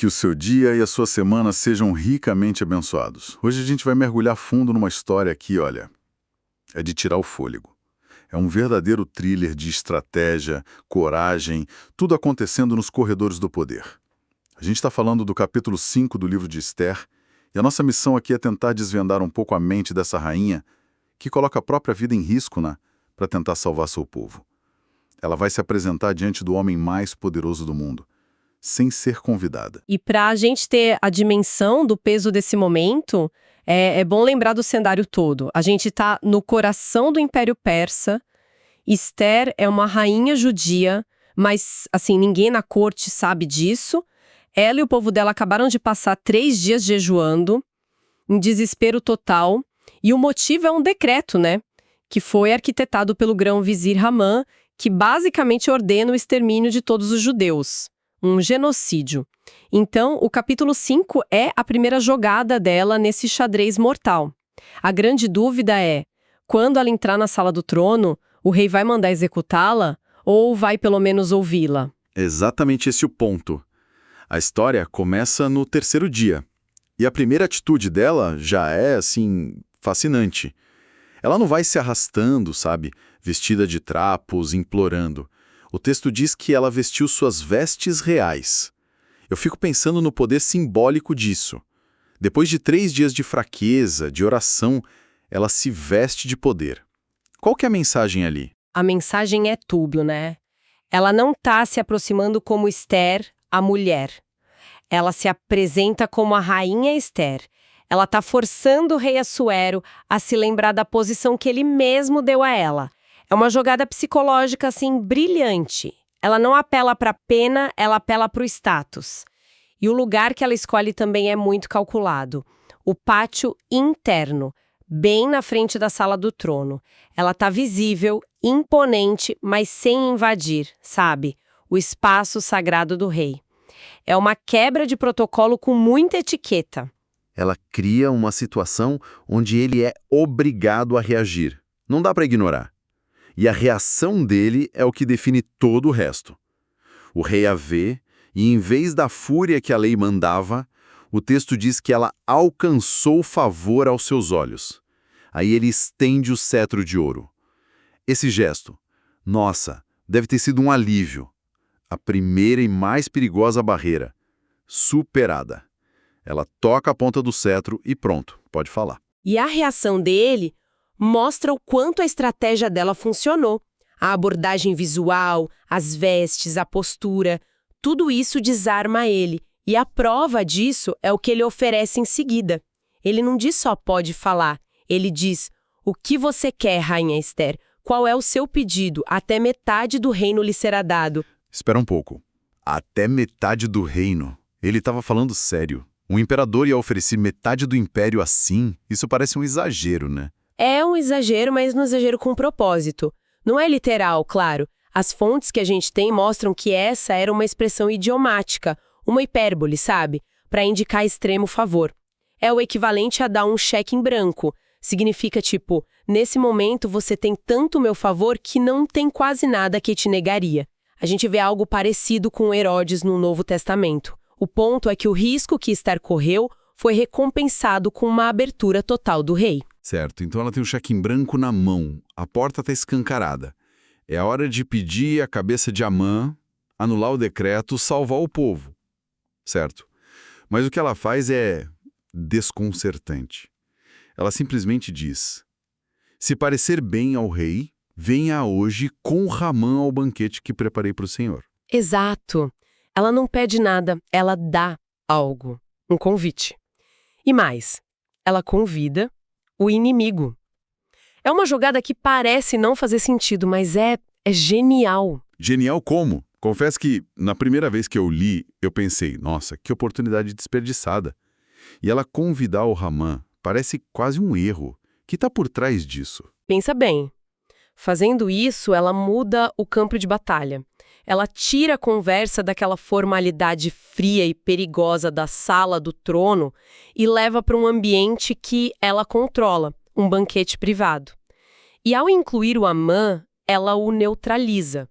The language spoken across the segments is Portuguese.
que o seu dia e a sua semana sejam ricamente abençoados. Hoje a gente vai mergulhar fundo numa história aqui, olha, é de tirar o fôlego. É um verdadeiro thriller de estratégia, coragem, tudo acontecendo nos corredores do poder. A gente está falando do capítulo 5 do livro de Esther, e a nossa missão aqui é tentar desvendar um pouco a mente dessa rainha que coloca a própria vida em risco, né, para tentar salvar seu povo. Ela vai se apresentar diante do homem mais poderoso do mundo, sem ser convidada. E para a gente ter a dimensão do peso desse momento, é bom lembrar do cenário todo. A gente está no coração do Império Persa. Esther é uma rainha judia, mas assim, ninguém na corte sabe disso. Ela e o povo dela acabaram de passar 3 dias jejuando, em desespero total. E o motivo é um decreto, né? Que foi arquitetado pelo grão-vizir Hamã, que basicamente ordena o extermínio de todos os judeus. Um genocídio. Então, o capítulo 5 é a primeira jogada dela nesse xadrez mortal. A grande dúvida é, quando ela entrar na sala do trono, o rei vai mandar executá-la ou vai pelo menos ouvi-la? Exatamente esse o ponto. A história começa no 3º dia. E a primeira atitude dela já é, assim, fascinante. Ela não vai se arrastando, sabe, vestida de trapos, implorando. O texto diz que ela vestiu suas vestes reais. Eu fico pensando no poder simbólico disso. Depois de 3 dias de fraqueza, de oração, ela se veste de poder. Qual que é a mensagem ali? A mensagem é tudo, né? Ela não está se aproximando como Esther, a mulher. Ela se apresenta como a rainha Esther. Ela está forçando o rei Assuero a se lembrar da posição que ele mesmo deu a ela. É uma jogada psicológica, assim, brilhante. Ela não apela para a pena, ela apela para o status. E o lugar que ela escolhe também é muito calculado. O pátio interno, bem na frente da sala do trono. Ela está visível, imponente, mas sem invadir, sabe? O espaço sagrado do rei. É uma quebra de protocolo com muita etiqueta. Ela cria uma situação onde ele é obrigado a reagir. Não dá para ignorar. E a reação dele é o que define todo o resto. O rei a vê, e em vez da fúria que a lei mandava, o texto diz que ela alcançou favor aos seus olhos. Aí ele estende o cetro de ouro. Esse gesto, nossa, deve ter sido um alívio. A primeira e mais perigosa barreira, superada. Ela toca a ponta do cetro e pronto, pode falar. E a reação dele mostra o quanto a estratégia dela funcionou. A abordagem visual, as vestes, a postura, tudo isso desarma ele. E a prova disso é o que ele oferece em seguida. Ele não diz só pode falar, ele diz: o que você quer, rainha Esther? Qual é o seu pedido? Até metade do reino lhe será dado. Espera um pouco. Até metade do reino? Ele estava falando sério. Um imperador ia oferecer metade do império assim? Isso parece um exagero, né? É um exagero, mas um exagero com propósito. Não é literal, claro. As fontes que a gente tem mostram que essa era uma expressão idiomática, uma hipérbole, sabe? Para indicar extremo favor. É o equivalente a dar um cheque em branco. Significa tipo, nesse momento você tem tanto meu favor que não tem quase nada que te negaria. A gente vê algo parecido com Herodes no Novo Testamento. O ponto é que o risco que Esther correu foi recompensado com uma abertura total do rei. Certo, então ela tem um cheque em branco na mão, a porta está escancarada. É a hora de pedir a cabeça de Amã, anular o decreto, salvar o povo. Certo. Mas o que ela faz é desconcertante. Ela simplesmente diz: se parecer bem ao rei, venha hoje com Ramã ao banquete que preparei para o Senhor. Exato. Ela não pede nada, ela dá algo. Um convite. E mais, ela convida o inimigo. É uma jogada que parece não fazer sentido, mas é genial. Genial como? Confesso que, na primeira vez que eu li, eu pensei, nossa, que oportunidade desperdiçada. E ela convidar o Ramã parece quase um erro. O que está por trás disso? Pensa bem. Fazendo isso, ela muda o campo de batalha. Ela tira a conversa daquela formalidade fria e perigosa da sala do trono e leva para um ambiente que ela controla, um banquete privado. E ao incluir o Amã, ela o neutraliza.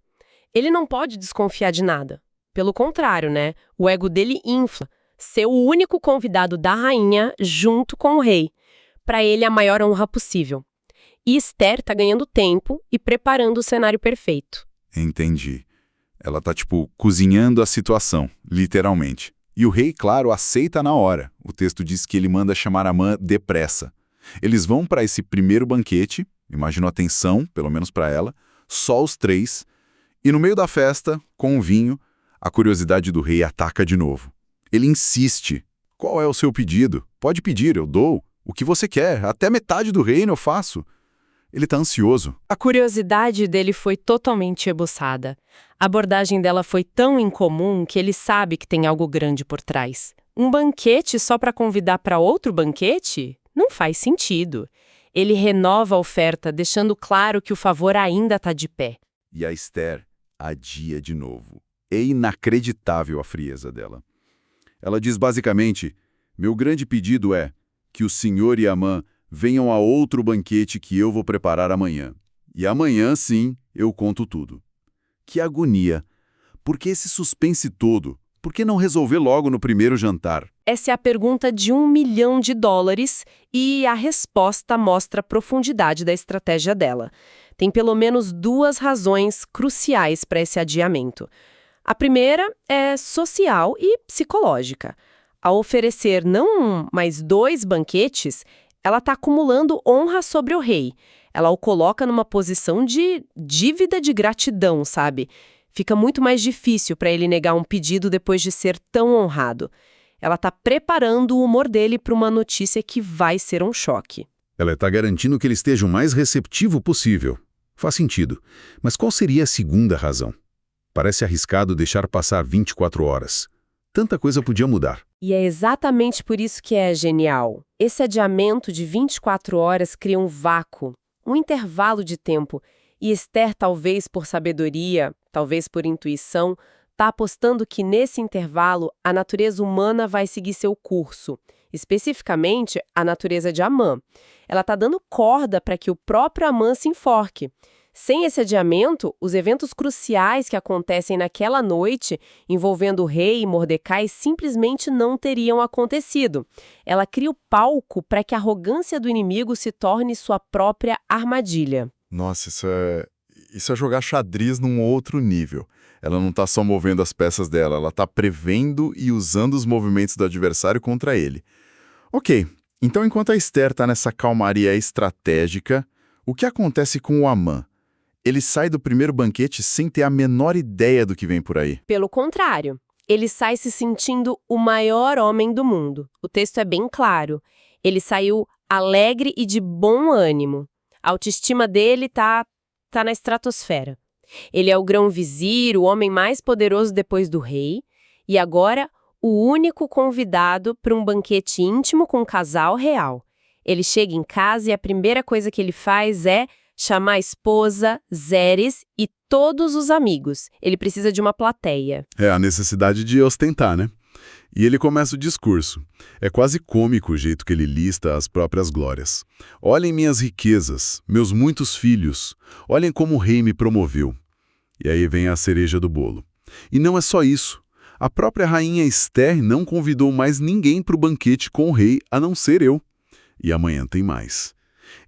Ele não pode desconfiar de nada. Pelo contrário, né? O ego dele infla. ser o único convidado da rainha junto com o rei. Para ele, a maior honra possível. E Esther está ganhando tempo e preparando o cenário perfeito. Entendi. Ela tá, cozinhando a situação, literalmente. E o rei, claro, aceita na hora. O texto diz que ele manda chamar Amã depressa. Eles vão para esse primeiro banquete, imagino a tensão, pelo menos para ela, só os 3, e no meio da festa, com o vinho, a curiosidade do rei ataca de novo. Ele insiste. Qual é o seu pedido? Pode pedir, eu dou. O que você quer? Até metade do reino eu faço. Ele tá ansioso. A curiosidade dele foi totalmente ebuçada. A abordagem dela foi tão incomum que ele sabe que tem algo grande por trás. Um banquete só para convidar para outro banquete? Não faz sentido. Ele renova a oferta, deixando claro que o favor ainda está de pé. E a Esther adia de novo. É inacreditável a frieza dela. Ela diz basicamente, meu grande pedido é que o senhor e Amã venham a outro banquete que eu vou preparar amanhã. E amanhã, sim, eu conto tudo. Que agonia! Por que esse suspense todo? Por que não resolver logo no primeiro jantar? Essa é a pergunta de $1 milhão e a resposta mostra a profundidade da estratégia dela. Tem pelo menos 2 razões cruciais para esse adiamento. A primeira é social e psicológica. Ao oferecer não mais 2 banquetes, ela está acumulando honra sobre o rei. Ela o coloca numa posição de dívida de gratidão, sabe? Fica muito mais difícil para ele negar um pedido depois de ser tão honrado. Ela está preparando o humor dele para uma notícia que vai ser um choque. Ela está garantindo que ele esteja o mais receptivo possível. Faz sentido. Mas qual seria a segunda razão? Parece arriscado deixar passar 24 horas. Tanta coisa podia mudar. E é exatamente por isso que é genial. Esse adiamento de 24 horas cria um vácuo, um intervalo de tempo. E Esther, talvez por sabedoria, talvez por intuição, está apostando que nesse intervalo a natureza humana vai seguir seu curso, especificamente a natureza de Amã. Ela está dando corda para que o próprio Amã se enforque. Sem esse adiamento, os eventos cruciais que acontecem naquela noite, envolvendo o rei e Mordecai, simplesmente não teriam acontecido. Ela cria o palco para que a arrogância do inimigo se torne sua própria armadilha. Nossa, isso é jogar xadrez num outro nível. Ela não tá só movendo as peças dela, ela tá prevendo e usando os movimentos do adversário contra ele. Ok, então enquanto a Esther tá nessa calmaria estratégica, o que acontece com o Amã? Ele sai do primeiro banquete sem ter a menor ideia do que vem por aí. Pelo contrário, ele sai se sentindo o maior homem do mundo. O texto é bem claro. Ele saiu alegre e de bom ânimo. A autoestima dele tá na estratosfera. Ele é o grão-vizir, o homem mais poderoso depois do rei, e agora o único convidado para um banquete íntimo com um casal real. Ele chega em casa e a primeira coisa que ele faz é chamar a esposa, Zeres e todos os amigos. Ele precisa de uma plateia. É a necessidade de ostentar, né? E ele começa o discurso. É quase cômico o jeito que ele lista as próprias glórias. Olhem minhas riquezas, meus muitos filhos. Olhem como o rei me promoveu. E aí vem a cereja do bolo. E não é só isso. A própria rainha Esther não convidou mais ninguém para o banquete com o rei, a não ser eu. E amanhã tem mais.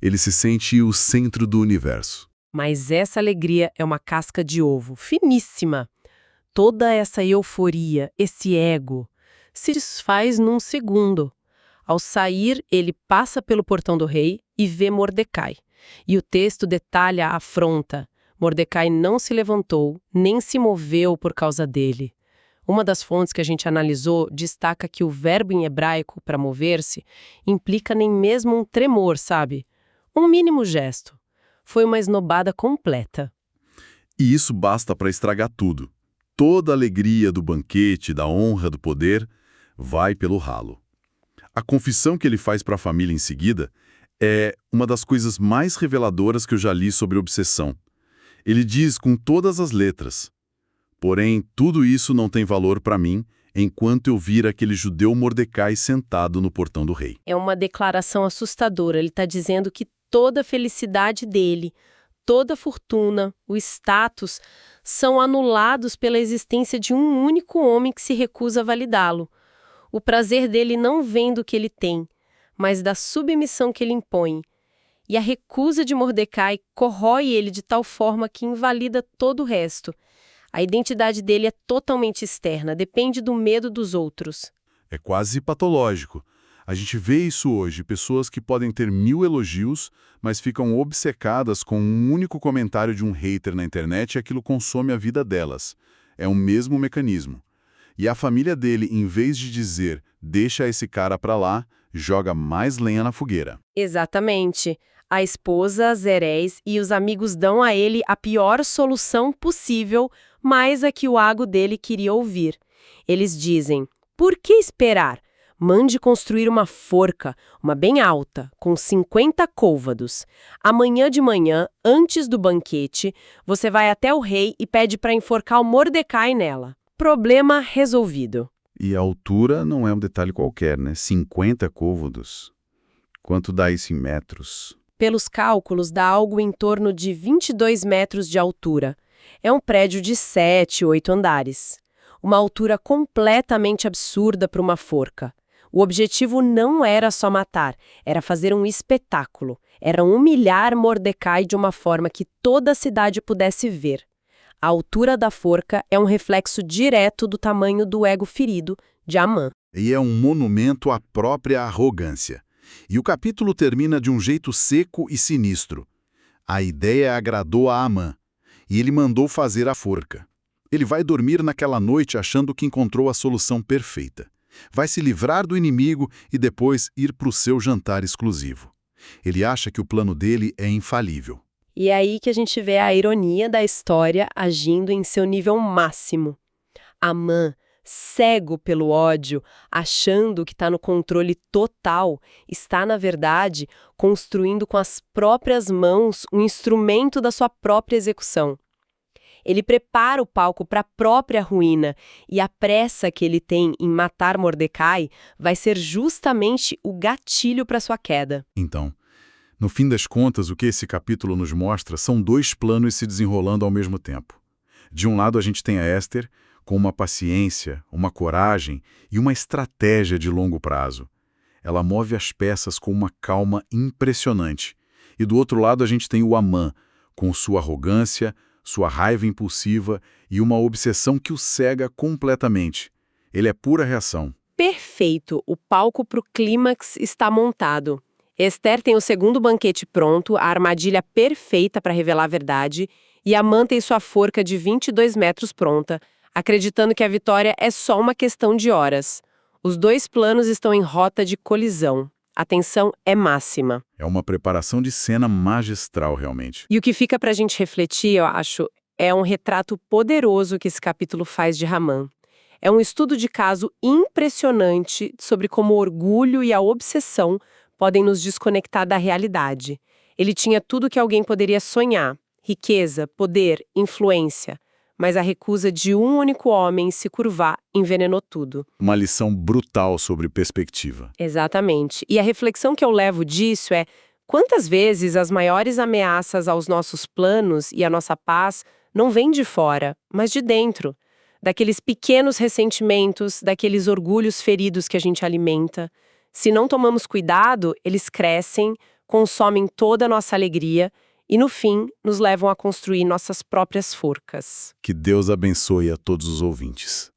Ele se sente o centro do universo. Mas essa alegria é uma casca de ovo, finíssima. Toda essa euforia, esse ego, se desfaz num segundo. Ao sair, ele passa pelo portão do rei e vê Mordecai. E o texto detalha a afronta. Mordecai não se levantou, nem se moveu por causa dele. Uma das fontes que a gente analisou destaca que o verbo em hebraico para mover-se implica nem mesmo um tremor, sabe? Um mínimo gesto. Foi uma esnobada completa. E isso basta para estragar tudo. Toda a alegria do banquete, da honra, do poder, vai pelo ralo. A confissão que ele faz para a família em seguida é uma das coisas mais reveladoras que eu já li sobre obsessão. Ele diz com todas as letras: porém, tudo isso não tem valor para mim enquanto eu vir aquele judeu Mordecai sentado no portão do rei. É uma declaração assustadora. Ele está dizendo que toda a felicidade dele, toda a fortuna, o status, são anulados pela existência de um único homem que se recusa a validá-lo. O prazer dele não vem do que ele tem, mas da submissão que ele impõe. E a recusa de Mordecai corrói ele de tal forma que invalida todo o resto. A identidade dele é totalmente externa, depende do medo dos outros. É quase patológico. A gente vê isso hoje, pessoas que podem ter 1000 elogios, mas ficam obcecadas com um único comentário de um hater na internet e aquilo consome a vida delas. É o mesmo mecanismo. E a família dele, em vez de dizer, deixa esse cara pra lá, joga mais lenha na fogueira. Exatamente. A esposa, Zeréis e os amigos dão a ele a pior solução possível, mas a que o ago dele queria ouvir. Eles dizem, por que esperar? Mande construir uma forca, uma bem alta, com 50 côvados. Amanhã de manhã, antes do banquete, você vai até o rei e pede para enforcar o Mordecai nela. Problema resolvido. E a altura não é um detalhe qualquer, né? 50 côvados. Quanto dá isso em metros? Pelos cálculos, dá algo em torno de 22 metros de altura. É um prédio de 7, 8 andares. Uma altura completamente absurda para uma forca. O objetivo não era só matar, era fazer um espetáculo. Era humilhar Mordecai de uma forma que toda a cidade pudesse ver. A altura da forca é um reflexo direto do tamanho do ego ferido de Amã. E é um monumento à própria arrogância. E o capítulo termina de um jeito seco e sinistro. A ideia agradou a Amã, e ele mandou fazer a forca. Ele vai dormir naquela noite achando que encontrou a solução perfeita. Vai se livrar do inimigo e depois ir para o seu jantar exclusivo. Ele acha que o plano dele é infalível. E é aí que a gente vê a ironia da história agindo em seu nível máximo. Amã, cego pelo ódio, achando que está no controle total, está, na verdade, construindo com as próprias mãos um instrumento da sua própria execução. Ele prepara o palco para a própria ruína, e a pressa que ele tem em matar Mordecai vai ser justamente o gatilho para sua queda. Então, no fim das contas, o que esse capítulo nos mostra são dois planos se desenrolando ao mesmo tempo. De um lado, a gente tem a Esther, com uma paciência, uma coragem e uma estratégia de longo prazo. Ela move as peças com uma calma impressionante. E do outro lado, a gente tem o Amã, com sua arrogância, sua raiva impulsiva e uma obsessão que o cega completamente. Ele é pura reação. Perfeito! O palco para o clímax está montado. Esther tem o segundo banquete pronto, a armadilha perfeita para revelar a verdade, e Amã tem sua forca de 22 metros pronta, acreditando que a vitória é só uma questão de horas. Os dois planos estão em rota de colisão. A tensão é máxima. É uma preparação de cena magistral, realmente. E o que fica para a gente refletir, eu acho, é um retrato poderoso que esse capítulo faz de Haman. É um estudo de caso impressionante sobre como o orgulho e a obsessão podem nos desconectar da realidade. Ele tinha tudo que alguém poderia sonhar: riqueza, poder, influência. Mas a recusa de um único homem se curvar envenenou tudo. Uma lição brutal sobre perspectiva. Exatamente. E a reflexão que eu levo disso é: quantas vezes as maiores ameaças aos nossos planos e à nossa paz não vêm de fora, mas de dentro? Daqueles pequenos ressentimentos, daqueles orgulhos feridos que a gente alimenta. Se não tomamos cuidado, eles crescem, consomem toda a nossa alegria e, no fim, nos levam a construir nossas próprias forcas. Que Deus abençoe a todos os ouvintes.